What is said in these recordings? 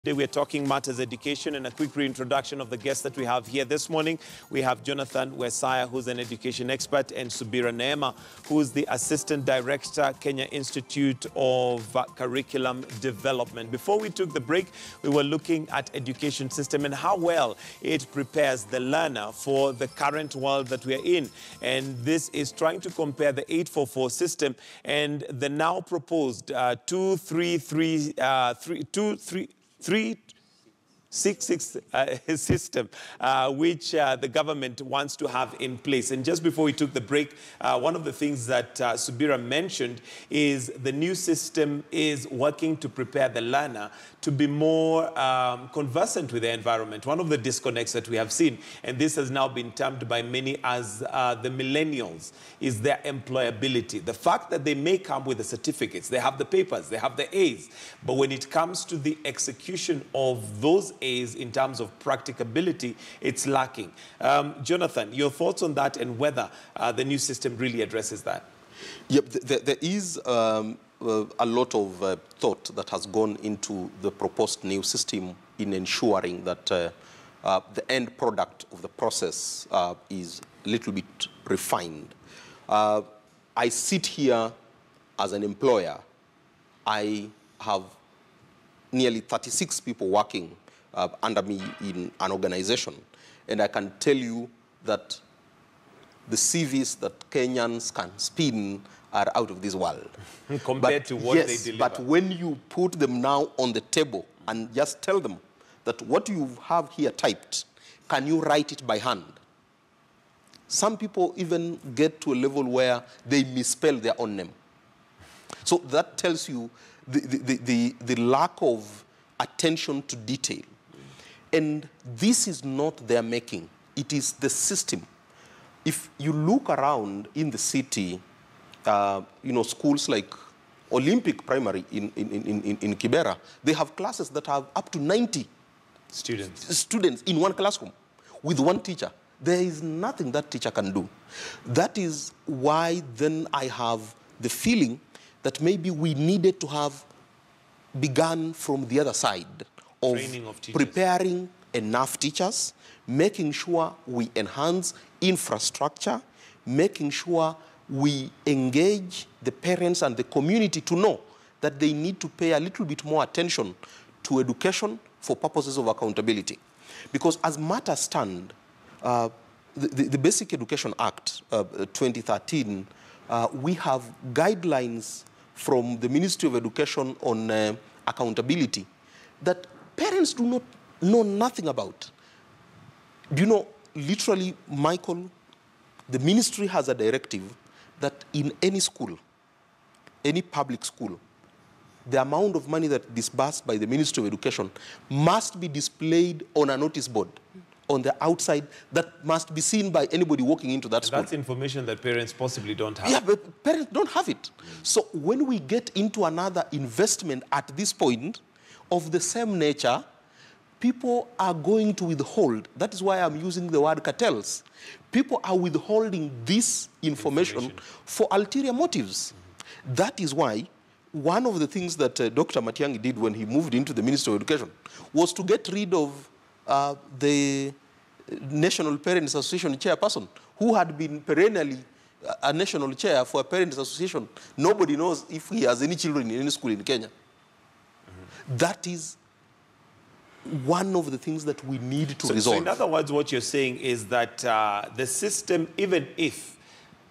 Today we're talking matters education, and a quick reintroduction of the guests that we have here this morning. We have Jonathan Wesaya, who's an education expert, and Subira Neema, who's the Assistant Director, Kenya Institute of Curriculum Development. Before we took the break, we were looking at education system and how well it prepares the learner for the current world that we're in. And this is trying to compare the 844 system and the now proposed 366 system, which the government wants to have in place. And just before we took the break, one of the things that Subira mentioned is the new system is working to prepare the learner to be more conversant with the environment. One of the disconnects that we have seen, and this has now been termed by many as the millennials, is their employability. The fact that they may come with the certificates, they have the papers, they have the A's, but when it comes to the execution of those A's in terms of practicability, it's lacking. Jonathan, your thoughts on that and whether the new system really addresses that? Yep, there is a lot of thought that has gone into the proposed new system in ensuring that the end product of the process is a little bit refined. I sit here as an employer. I have nearly 36 people working under me in an organization, and I can tell you that the CVs that Kenyans can spin are out of this world. Compared to what they deliver. But when you put them now on the table and just tell them that what you have here typed, can you write it by hand? Some people even get to a level where they misspell their own name. So that tells you the lack of attention to detail. And this is not their making. It is the system. If you look around in the city, schools like Olympic Primary in Kibera, they have classes that have up to 90 students in one classroom with one teacher. There is nothing that teacher can do. That is why then I have the feeling that maybe we needed to have begun from the other side of preparing enough teachers, making sure we enhance infrastructure, making sure we engage the parents and the community to know that they need to pay a little bit more attention to education for purposes of accountability. Because as matters stand, the Basic Education Act 2013, we have guidelines from the Ministry of Education on accountability that parents do not know nothing about. Do you know, literally, Michael, the ministry has a directive that in any school, any public school, the amount of money that is disbursed by the Ministry of Education must be displayed on a notice board on the outside that must be seen by anybody walking into that school. That's information that parents possibly don't have. Yeah, but parents don't have it. So when we get into another investment at this point of the same nature, people are going to withhold. That is why I'm using the word cartels. People are withholding this information for ulterior motives. That is why one of the things that Dr. Matiang'i did when he moved into the Ministry of Education was to get rid of the National Parents Association chairperson, who had been perennially a national chair for a parents association. Nobody knows if he has any children in any school in Kenya. That is one of the things that we need to resolve. So in other words, what you're saying is that the system, even if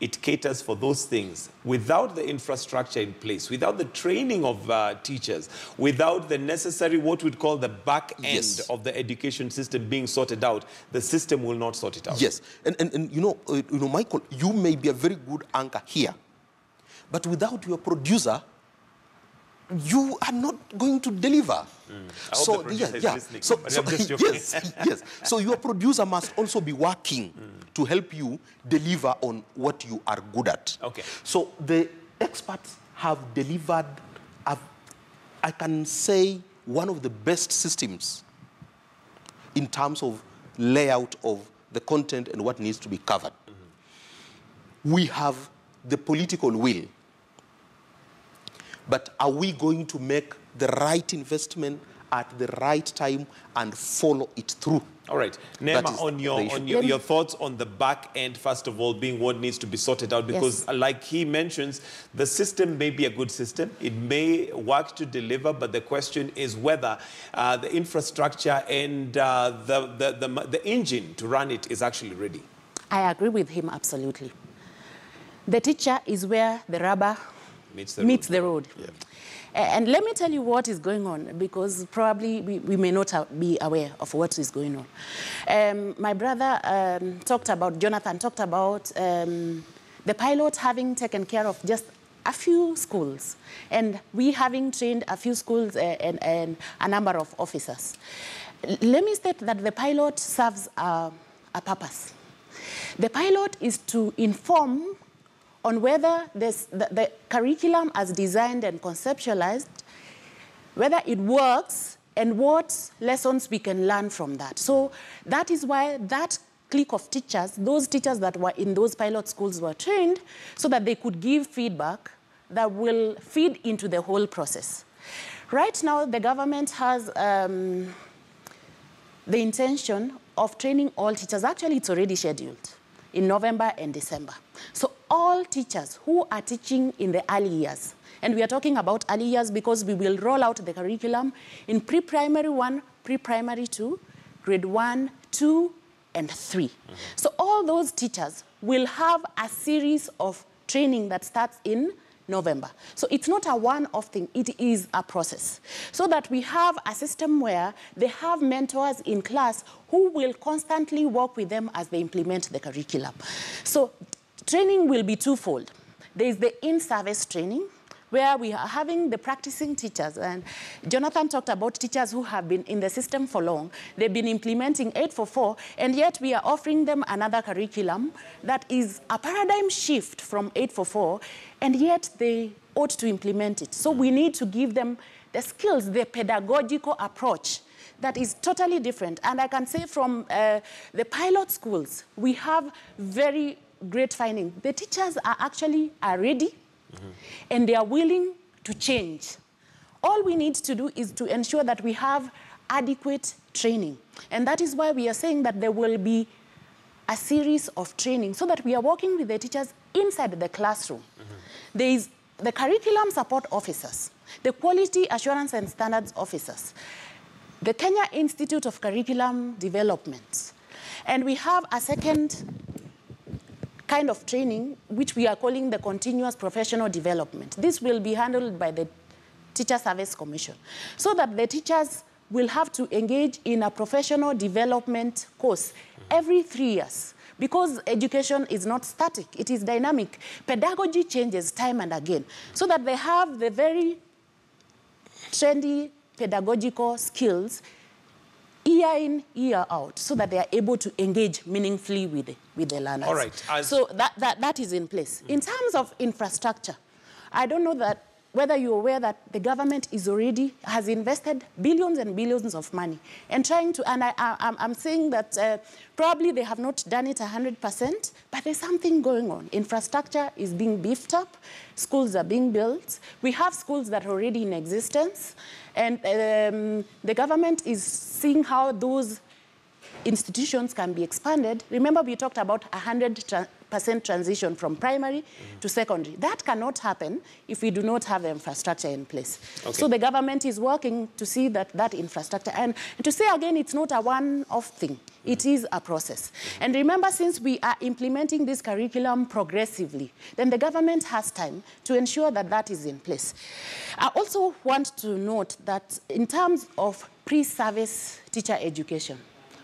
it caters for those things, without the infrastructure in place, without the training of teachers, without the necessary, what we'd call the back end of the education system being sorted out, the system will not sort it out. Yes, and Michael, you may be a very good anchor here, but without your producer, you are not going to deliver. So yes. So your producer must also be working to help you deliver on what you are good at. Okay. So the experts have delivered, I can say, one of the best systems in terms of layout of the content and what needs to be covered. We have the political will. But are we going to make the right investment at the right time and follow it through. All right. Nema, on your thoughts on the back end, first of all, being what needs to be sorted out, because like he mentions, the system may be a good system. It may work to deliver, but the question is whether the infrastructure and the engine to run it is actually ready. I agree with him absolutely. The teacher is where the rubber meets the road. Yeah. And let me tell you what is going on, because probably we may not be aware of what is going on. My brother Jonathan talked about the pilot having taken care of just a few schools, and we having trained a few schools and a number of officers. Let me state that the pilot serves a purpose. The pilot is to inform on whether the curriculum as designed and conceptualized, whether it works and what lessons we can learn from that. So that is why that clique of teachers, those teachers that were in those pilot schools were trained so that they could give feedback that will feed into the whole process. Right now, the government has the intention of training all teachers. Actually, it's already scheduled in November and December. So all teachers who are teaching in the early years, and we are talking about early years because we will roll out the curriculum in pre-primary 1, pre-primary 2, grade 1, 2, and 3. Mm-hmm. So all those teachers will have a series of training that starts in November. So it's not a one-off thing, it is a process. So that we have a system where they have mentors in class who will constantly work with them as they implement the curriculum. So training will be twofold. There is the in-service training, where we are having the practicing teachers. And Jonathan talked about teachers who have been in the system for long. They've been implementing 844, and yet we are offering them another curriculum that is a paradigm shift from 844, and yet they ought to implement it. So we need to give them the skills, the pedagogical approach that is totally different. And I can say from the pilot schools, we have very great finding. The teachers are actually ready, and they are willing to change. All we need to do is to ensure that we have adequate training. And that is why we are saying that there will be a series of training so that we are working with the teachers inside the classroom. There is the curriculum support officers, the quality assurance and standards officers, the Kenya Institute of Curriculum Development. And we have a second kind of training, which we are calling the continuous professional development. This will be handled by the Teacher Service Commission, so that the teachers will have to engage in a professional development course every 3 years, because education is not static, it is dynamic. Pedagogy changes time and again, so that they have the very trendy pedagogical skills year in, year out, so that they are able to engage meaningfully with the learners. All right. So that is in place. In terms of infrastructure, I don't know that whether you're aware that the government has invested billions and billions of money and trying to, and I'm saying that probably they have not done it 100%, but there's something going on. Infrastructure is being beefed up, schools are being built, we have schools that are already in existence, and the government is seeing how those institutions can be expanded. Remember, we talked about 100% transition from primary to secondary. That cannot happen if we do not have the infrastructure in place. Okay. So the government is working to see that infrastructure, and to say again, it's not a one-off thing. It is a process. And remember, since we are implementing this curriculum progressively, then the government has time to ensure that that is in place. I also want to note that in terms of pre-service teacher education,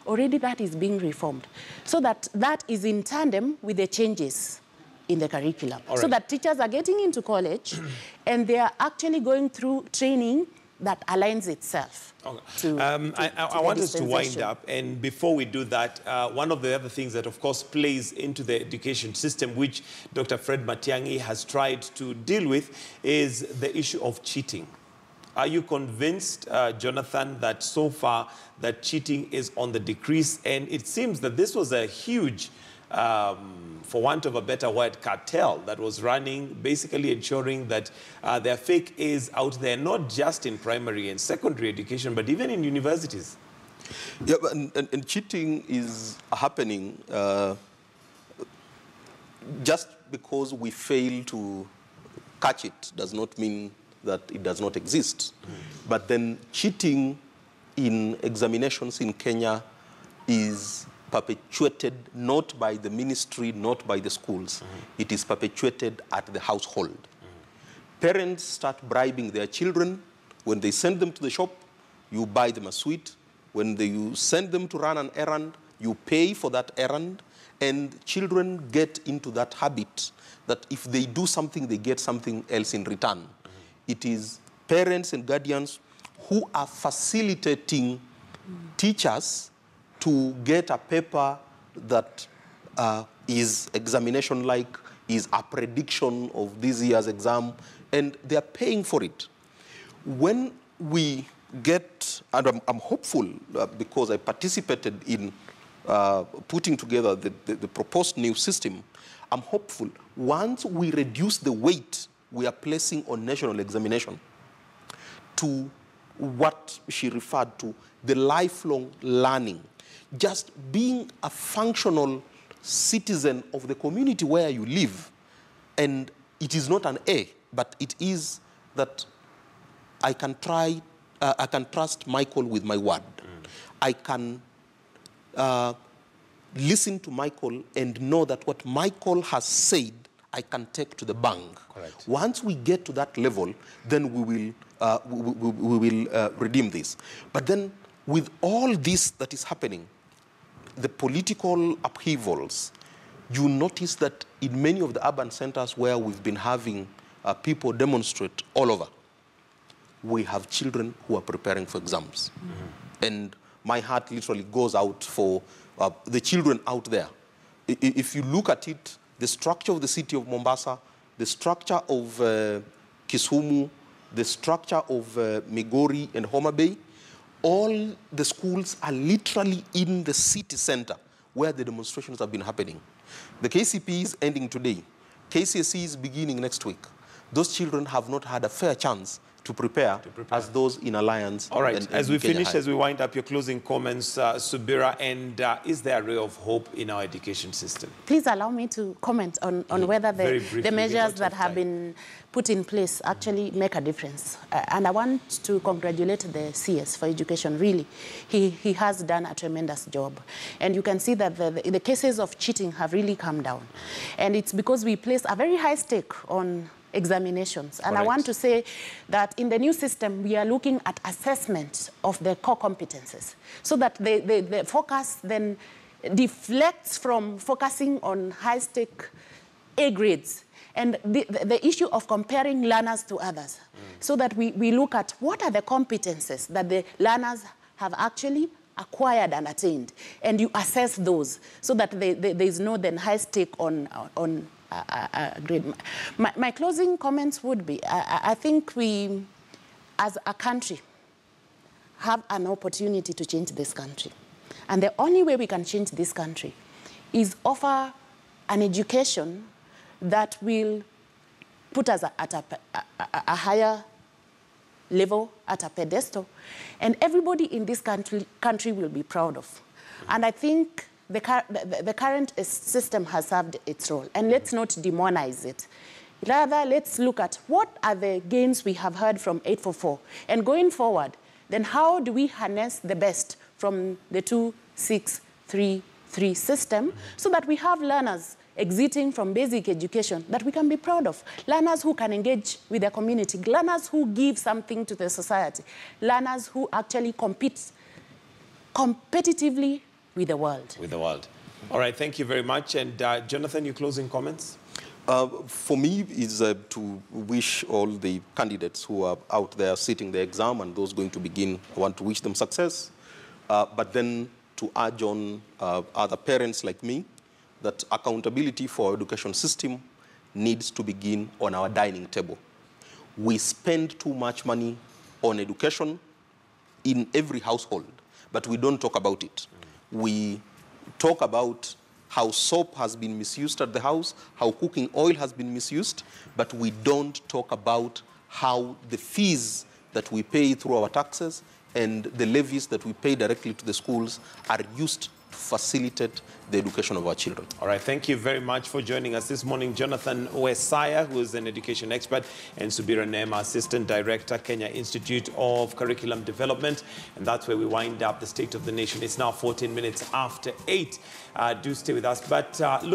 already that is being reformed, so that is in tandem with the changes in the curriculum. Right. So that teachers are getting into college and they are actually going through training that aligns itself. Okay. I want us to wind up, and before we do that, one of the other things that of course plays into the education system, which Dr. Fred Matiang'i has tried to deal with, is the issue of cheating. Are you convinced, Jonathan, that so far that cheating is on the decrease? And it seems that this was a huge for want of a better word, cartel that was running, basically ensuring that there are fake A's out there, not just in primary and secondary education, but even in universities. Yeah, and cheating is happening just because we fail to catch it does not mean that it does not exist. But then cheating in examinations in Kenya is perpetuated not by the ministry, not by the schools. It is perpetuated at the household. Parents start bribing their children. When they send them to the shop, you buy them a sweet. When you send them to run an errand, you pay for that errand. And children get into that habit that if they do something, they get something else in return. It is parents and guardians who are facilitating teachers to get a paper that is examination-like, is a prediction of this year's exam, and they are paying for it. When we get, and I'm hopeful because I participated in putting together the proposed new system, I'm hopeful once we reduce the weight we are placing on national examination to what she referred to, the lifelong learning, just being a functional citizen of the community where you live. And it is not an A, but it is that I can trust Michael with my word. I can listen to Michael and know that what Michael has said, I can take to the bank. Correct. Once we get to that level, then we will redeem this. But then with all this that is happening, the political upheavals, you notice that in many of the urban centers where we've been having people demonstrate all over, we have children who are preparing for exams. And my heart literally goes out for the children out there. If you look at it, the structure of the city of Mombasa, the structure of Kisumu, the structure of Migori and Homa Bay, all the schools are literally in the city center where the demonstrations have been happening. The KCP is ending today. KCSE is beginning next week. Those children have not had a fair chance to prepare as those in alliance. All right, as we finish, High. as we wind up, your closing comments, Subira, and is there a ray of hope in our education system? Please allow me to comment on whether the measures that have been put in place actually make a difference. And I want to congratulate the CS for education, really. He has done a tremendous job. And you can see that the cases of cheating have really come down. And it's because we place a very high stake on examinations. And Correct. I want to say that in the new system, we are looking at assessment of the core competences so that the focus then deflects from focusing on high-stake A grades and the issue of comparing learners to others so that we look at what are the competences that the learners have actually acquired and attained, and you assess those so that there is no then high stake on grade. My closing comments would be, I think we, as a country, have an opportunity to change this country. And the only way we can change this country is offer an education that will put us at a higher level, at a pedestal, and everybody in this country will be proud of. And I think the current system has served its role, and let's not demonize it. Rather, let's look at what are the gains we have heard from 844, and going forward, then how do we harness the best from the 2-6-3-3 system so that we have learners exiting from basic education that we can be proud of, learners who can engage with their community, learners who give something to the society, learners who actually compete competitively with the world. With the world. All right, thank you very much. And Jonathan, your closing comments? For me, is to wish all the candidates who are out there sitting the exam and those going to begin, I want to wish them success. But then to urge on other parents like me that accountability for our education system needs to begin on our dining table. We spend too much money on education in every household, but we don't talk about it. We talk about how soap has been misused at the house, how cooking oil has been misused, but we don't talk about how the fees that we pay through our taxes and the levies that we pay directly to the schools are used to facilitate the education of our children. All right, thank you very much for joining us this morning. Jonathan Wesaya, who is an education expert, and Subira Nema, Assistant Director, Kenya Institute of Curriculum Development. And that's where we wind up the State of the Nation. It's now 14 minutes after 8. Do stay with us. But look.